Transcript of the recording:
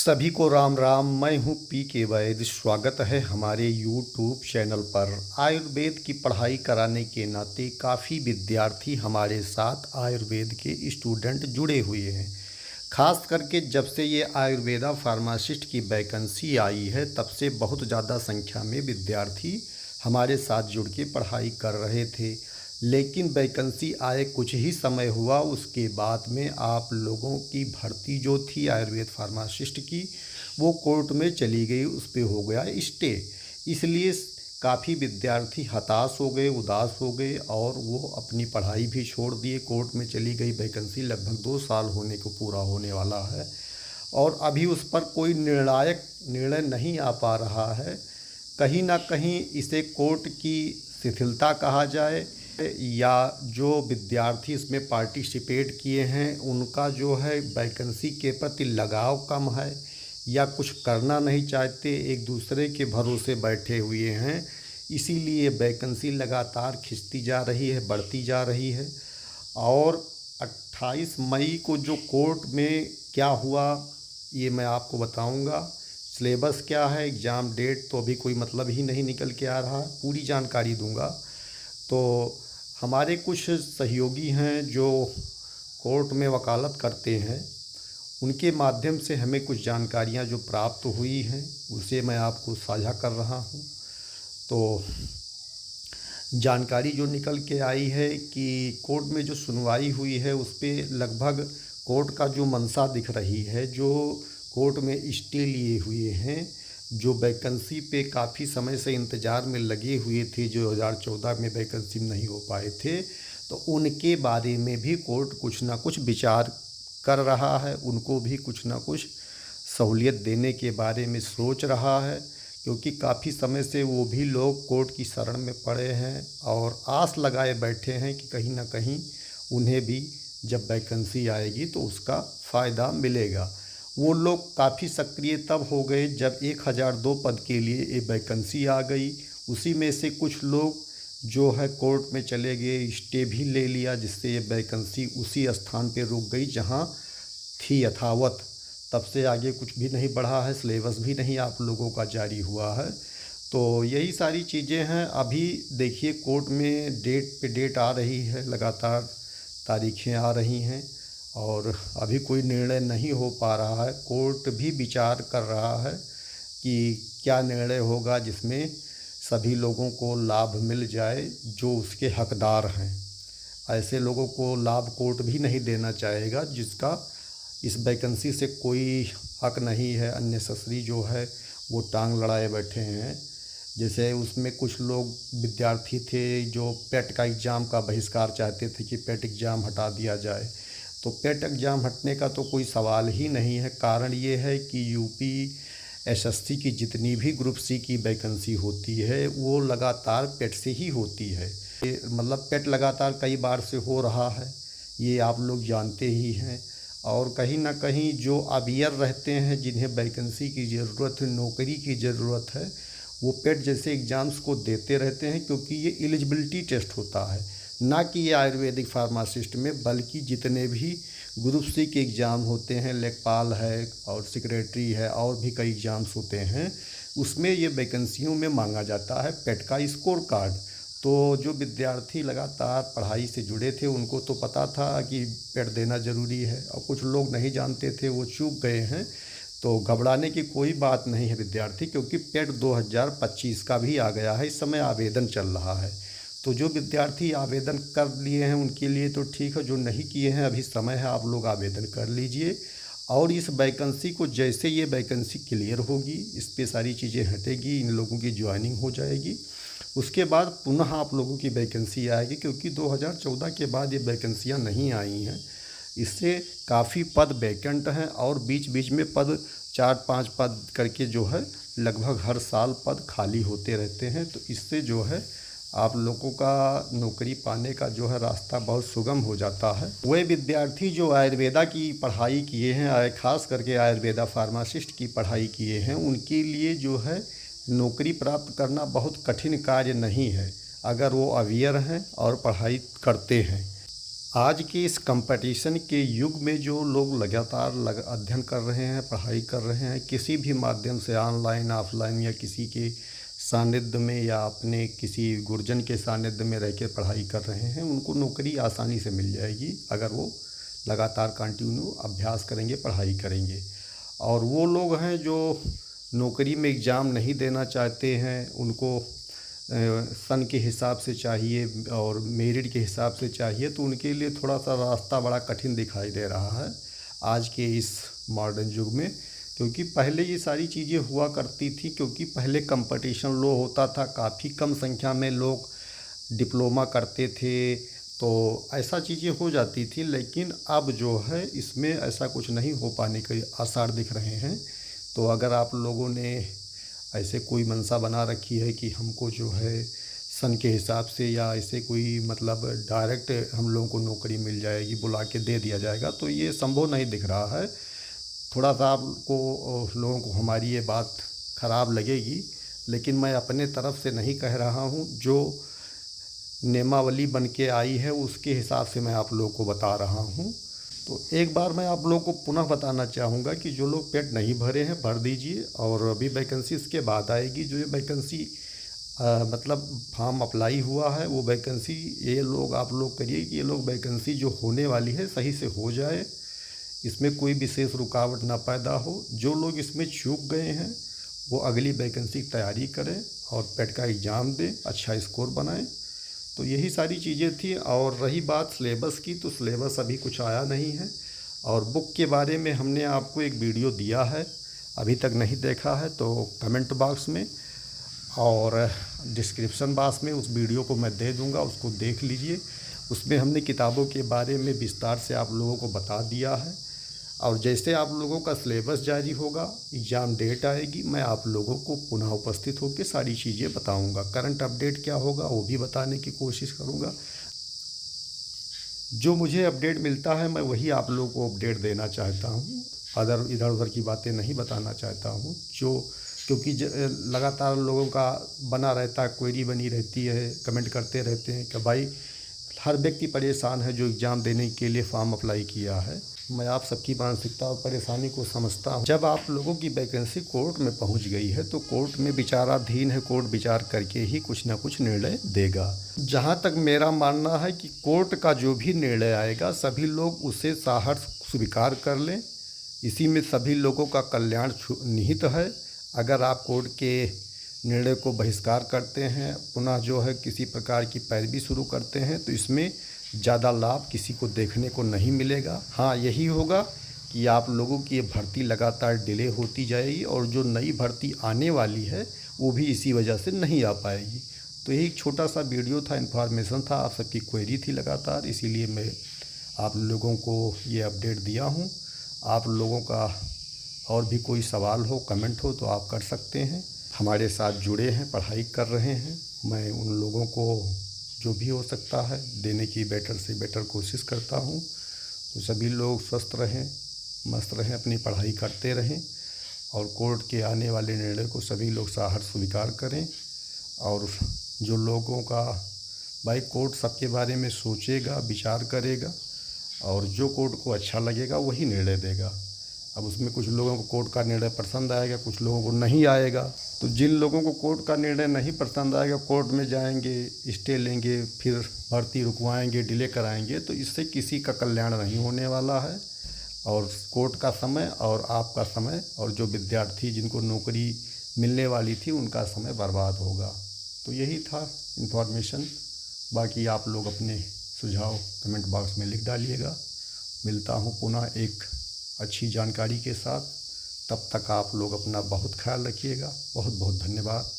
सभी को राम राम। मैं हूं पी के वैद। स्वागत है हमारे यूट्यूब चैनल पर। आयुर्वेद की पढ़ाई कराने के नाते काफ़ी विद्यार्थी हमारे साथ आयुर्वेद के स्टूडेंट जुड़े हुए हैं। खास करके जब से ये आयुर्वेदा फार्मासिस्ट की वैकेंसी आई है तब से बहुत ज़्यादा संख्या में विद्यार्थी हमारे साथ जुड़ के पढ़ाई कर रहे थे। लेकिन वैकेंसी आए कुछ ही समय हुआ, उसके बाद में आप लोगों की भर्ती जो थी आयुर्वेद फार्मासिस्ट की वो कोर्ट में चली गई, उस पर हो गया स्टे। इसलिए काफ़ी विद्यार्थी हताश हो गए, उदास हो गए और वो अपनी पढ़ाई भी छोड़ दिए। कोर्ट में चली गई वैकेंसी, लगभग 2 साल होने को पूरा होने वाला है और अभी उस पर कोई निर्णायक निर्णय नहीं आ पा रहा है। कहीं ना कहीं इसे कोर्ट की शिथिलता कहा जाए या जो विद्यार्थी इसमें पार्टिसिपेट किए हैं उनका जो है वैकेंसी के प्रति लगाव कम है या कुछ करना नहीं चाहते, एक दूसरे के भरोसे बैठे हुए हैं। इसीलिए वैकेंसी लगातार खिंचती जा रही है, बढ़ती जा रही है। और 28 मई को जो कोर्ट में क्या हुआ ये मैं आपको बताऊंगा। सिलेबस क्या है, एग्ज़ाम डेट तो अभी कोई मतलब ही नहीं निकल के आ रहा, पूरी जानकारी दूंगा। तो हमारे कुछ सहयोगी हैं जो कोर्ट में वकालत करते हैं, उनके माध्यम से हमें कुछ जानकारियां जो प्राप्त हुई हैं उसे मैं आपको साझा कर रहा हूं। तो जानकारी जो निकल के आई है कि कोर्ट में जो सुनवाई हुई है उस पर लगभग कोर्ट का जो मंशा दिख रही है, जो कोर्ट में स्टे लिए हुए हैं, जो वैकेंसी पे काफ़ी समय से इंतज़ार में लगे हुए थे, जो 2014 में वैकेंसी नहीं हो पाए थे, तो उनके बारे में भी कोर्ट कुछ ना कुछ विचार कर रहा है, उनको भी कुछ ना कुछ सहूलियत देने के बारे में सोच रहा है। क्योंकि काफ़ी समय से वो भी लोग कोर्ट की शरण में पड़े हैं और आस लगाए बैठे हैं कि कहीं ना कहीं उन्हें भी जब वैकेंसी आएगी तो उसका फ़ायदा मिलेगा। वो लोग काफ़ी सक्रिय तब हो गए जब 1002 पद के लिए ये वैकेंसी आ गई। उसी में से कुछ लोग जो है कोर्ट में चले गए, स्टे भी ले लिया, जिससे ये वैकेंसी उसी स्थान पे रुक गई जहां थी यथावत। तब से आगे कुछ भी नहीं बढ़ा है, सिलेबस भी नहीं आप लोगों का जारी हुआ है। तो यही सारी चीज़ें हैं। अभी देखिए कोर्ट में डेट पे डेट आ रही है, लगातार तारीखें आ रही हैं और अभी कोई निर्णय नहीं हो पा रहा है। कोर्ट भी विचार कर रहा है कि क्या निर्णय होगा जिसमें सभी लोगों को लाभ मिल जाए जो उसके हकदार हैं। ऐसे लोगों को लाभ कोर्ट भी नहीं देना चाहेगा जिसका इस वैकेंसी से कोई हक नहीं है। अननेसेसरी जो है वो टांग लड़ाए बैठे हैं। जैसे उसमें कुछ लोग विद्यार्थी थे जो पेट का एग्ज़ाम का बहिष्कार चाहते थे कि पेट एग्ज़ाम हटा दिया जाए। तो पेट एग्ज़ाम हटने का तो कोई सवाल ही नहीं है। कारण ये है कि यूपी एसएससी की जितनी भी ग्रुप सी की वैकेंसी होती है वो लगातार पेट से ही होती है। मतलब पेट लगातार कई बार से हो रहा है, ये आप लोग जानते ही हैं। और कहीं ना कहीं जो अवियर रहते हैं, जिन्हें वैकेंसी की ज़रूरत है, नौकरी की ज़रूरत है, वो पेट जैसे एग्ज़ाम्स को देते रहते हैं क्योंकि ये एलिजिबिलिटी टेस्ट होता है। ना कि ये आयुर्वेदिक फार्मासिस्ट में, बल्कि जितने भी ग्रुप सी के एग्ज़ाम होते हैं, लेखपाल है और सेक्रेटरी है और भी कई एग्ज़ाम्स होते हैं, उसमें ये वैकेंसियों में मांगा जाता है पेट का स्कोर कार्ड। तो जो विद्यार्थी लगातार पढ़ाई से जुड़े थे उनको तो पता था कि पेट देना ज़रूरी है और कुछ लोग नहीं जानते थे, वो चूक गए हैं। तो घबराने की कोई बात नहीं है विद्यार्थी, क्योंकि पेट 2025 का भी आ गया है, इस समय आवेदन चल रहा है। तो जो विद्यार्थी आवेदन कर लिए हैं उनके लिए तो ठीक है, जो नहीं किए हैं अभी समय है, आप लोग आवेदन कर लीजिए। और इस वैकेंसी को जैसे ये वैकेंसी क्लियर होगी, इस पे सारी चीज़ें हटेगी, इन लोगों की ज्वाइनिंग हो जाएगी, उसके बाद पुनः आप लोगों की वैकेंसी आएगी। क्योंकि 2014 के बाद ये वैकेंसियाँ नहीं आई हैं, इससे काफ़ी पद वैकेंट हैं और बीच बीच में पद 4-5 पद करके जो है लगभग हर साल पद खाली होते रहते हैं। तो इससे जो है आप लोगों का नौकरी पाने का जो है रास्ता बहुत सुगम हो जाता है। वे विद्यार्थी जो आयुर्वेदा की पढ़ाई किए हैं, खास करके आयुर्वेदा फार्मासिस्ट की पढ़ाई किए हैं, उनके लिए जो है नौकरी प्राप्त करना बहुत कठिन कार्य नहीं है, अगर वो अवियर हैं और पढ़ाई करते हैं। आज के इस कंपटीशन के युग में जो लोग लगातार अध्ययन कर रहे हैं, पढ़ाई कर रहे हैं, किसी भी माध्यम से ऑनलाइन, ऑफलाइन या किसी के सानिध्य में या अपने किसी गुरुजन के सानिध्य में रह के पढ़ाई कर रहे हैं, उनको नौकरी आसानी से मिल जाएगी अगर वो लगातार कंटिन्यू अभ्यास करेंगे, पढ़ाई करेंगे। और वो लोग हैं जो नौकरी में एग्ज़ाम नहीं देना चाहते हैं, उनको सन के हिसाब से चाहिए और मेरिट के हिसाब से चाहिए, तो उनके लिए थोड़ा सा रास्ता बड़ा कठिन दिखाई दे रहा है आज के इस मॉडर्न युग में। क्योंकि पहले ये सारी चीज़ें हुआ करती थी, क्योंकि पहले कंपटीशन लो होता था, काफ़ी कम संख्या में लोग डिप्लोमा करते थे, तो ऐसा चीज़ें हो जाती थी। लेकिन अब जो है इसमें ऐसा कुछ नहीं हो पाने के आसार दिख रहे हैं। तो अगर आप लोगों ने ऐसे कोई मंशा बना रखी है कि हमको जो है सन के हिसाब से या ऐसे कोई मतलब डायरेक्ट हम लोगों को नौकरी मिल जाएगी, बुला के दे दिया जाएगा, तो ये संभव नहीं दिख रहा है। थोड़ा सा आपको लोगों को हमारी ये बात ख़राब लगेगी, लेकिन मैं अपने तरफ से नहीं कह रहा हूँ। जो नियमावली बन के आई है उसके हिसाब से मैं आप लोगों को बता रहा हूँ। तो एक बार मैं आप लोगों को पुनः बताना चाहूँगा कि जो लोग पेट नहीं भरे हैं भर दीजिए, और अभी वैकेंसी इसके बाद आएगी। जो ये वैकेंसी मतलब फॉर्म अप्लाई हुआ है वो वैकेंसी ये लोग आप लोग करिए कि ये लोग वैकेंसी जो होने वाली है सही से हो जाए, इसमें कोई विशेष रुकावट ना पैदा हो। जो लोग इसमें चूक गए हैं वो अगली वैकेंसी की तैयारी करें और पेट का एग्ज़ाम दें, अच्छा स्कोर बनाएं। तो यही सारी चीज़ें थी। और रही बात सिलेबस की, तो सिलेबस अभी कुछ आया नहीं है। और बुक के बारे में हमने आपको एक वीडियो दिया है, अभी तक नहीं देखा है तो कमेंट बॉक्स में और डिस्क्रिप्शन बॉक्स में उस वीडियो को मैं दे दूंगा, उसको देख लीजिए। उसमें हमने किताबों के बारे में विस्तार से आप लोगों को बता दिया है। और जैसे आप लोगों का सिलेबस जारी होगा, एग्ज़ाम डेट आएगी, मैं आप लोगों को पुनः उपस्थित होकर सारी चीज़ें बताऊंगा। करंट अपडेट क्या होगा वो भी बताने की कोशिश करूंगा। जो मुझे अपडेट मिलता है मैं वही आप लोगों को अपडेट देना चाहता हूं, इधर उधर की बातें नहीं बताना चाहता हूं। क्योंकि लगातार लोगों का बना रहता है, क्वेरी बनी रहती है, कमेंट करते रहते हैं कि भाई हर व्यक्ति परेशान है जो एग्ज़ाम देने के लिए फॉर्म अप्लाई किया है। मैं आप सबकी मानसिकता और परेशानी को समझता हूँ। जब आप लोगों की वैकेंसी कोर्ट में पहुँच गई है तो कोर्ट में विचाराधीन है, कोर्ट विचार करके ही कुछ ना कुछ निर्णय देगा। जहाँ तक मेरा मानना है कि कोर्ट का जो भी निर्णय आएगा सभी लोग उसे साहस स्वीकार कर लें, इसी में सभी लोगों का कल्याण निहित है। अगर आप कोर्ट के निर्णय को बहिष्कार करते हैं, पुनः जो है किसी प्रकार की पैरवी शुरू करते हैं, तो इसमें ज़्यादा लाभ किसी को देखने को नहीं मिलेगा। हाँ, यही होगा कि आप लोगों की ये भर्ती लगातार डिले होती जाएगी और जो नई भर्ती आने वाली है वो भी इसी वजह से नहीं आ पाएगी। तो यही एक छोटा सा वीडियो था, इन्फॉर्मेशन था, आप सबकी क्वेरी थी लगातार, इसीलिए मैं आप लोगों को ये अपडेट दिया हूँ। आप लोगों का और भी कोई सवाल हो, कमेंट हो तो आप कर सकते हैं। हमारे साथ जुड़े हैं, पढ़ाई कर रहे हैं, मैं उन लोगों को जो भी हो सकता है देने की बेटर से बेटर कोशिश करता हूँ। तो सभी लोग स्वस्थ रहें, मस्त रहें, अपनी पढ़ाई करते रहें और कोर्ट के आने वाले निर्णय को सभी लोग साहस स्वीकार करें। और जो लोगों का भाई कोर्ट सबके बारे में सोचेगा, विचार करेगा और जो कोर्ट को अच्छा लगेगा वही निर्णय देगा। अब उसमें कुछ लोगों को कोर्ट का निर्णय पसंद आएगा, कुछ लोगों को नहीं आएगा। तो जिन लोगों को कोर्ट का निर्णय नहीं पसंद आएगा, कोर्ट में जाएंगे, स्टे लेंगे, फिर भर्ती रुकवाएंगे, डिले कराएंगे, तो इससे किसी का कल्याण नहीं होने वाला है। और कोर्ट का समय और आपका समय और जो विद्यार्थी जिनको नौकरी मिलने वाली थी उनका समय बर्बाद होगा। तो यही था इन्फॉर्मेशन। बाकी आप लोग अपने सुझाव कमेंट बॉक्स में लिख डालिएगा। मिलता हूँ पुनः एक अच्छी जानकारी के साथ। तब तक आप लोग अपना बहुत ख्याल रखिएगा। बहुत बहुत धन्यवाद।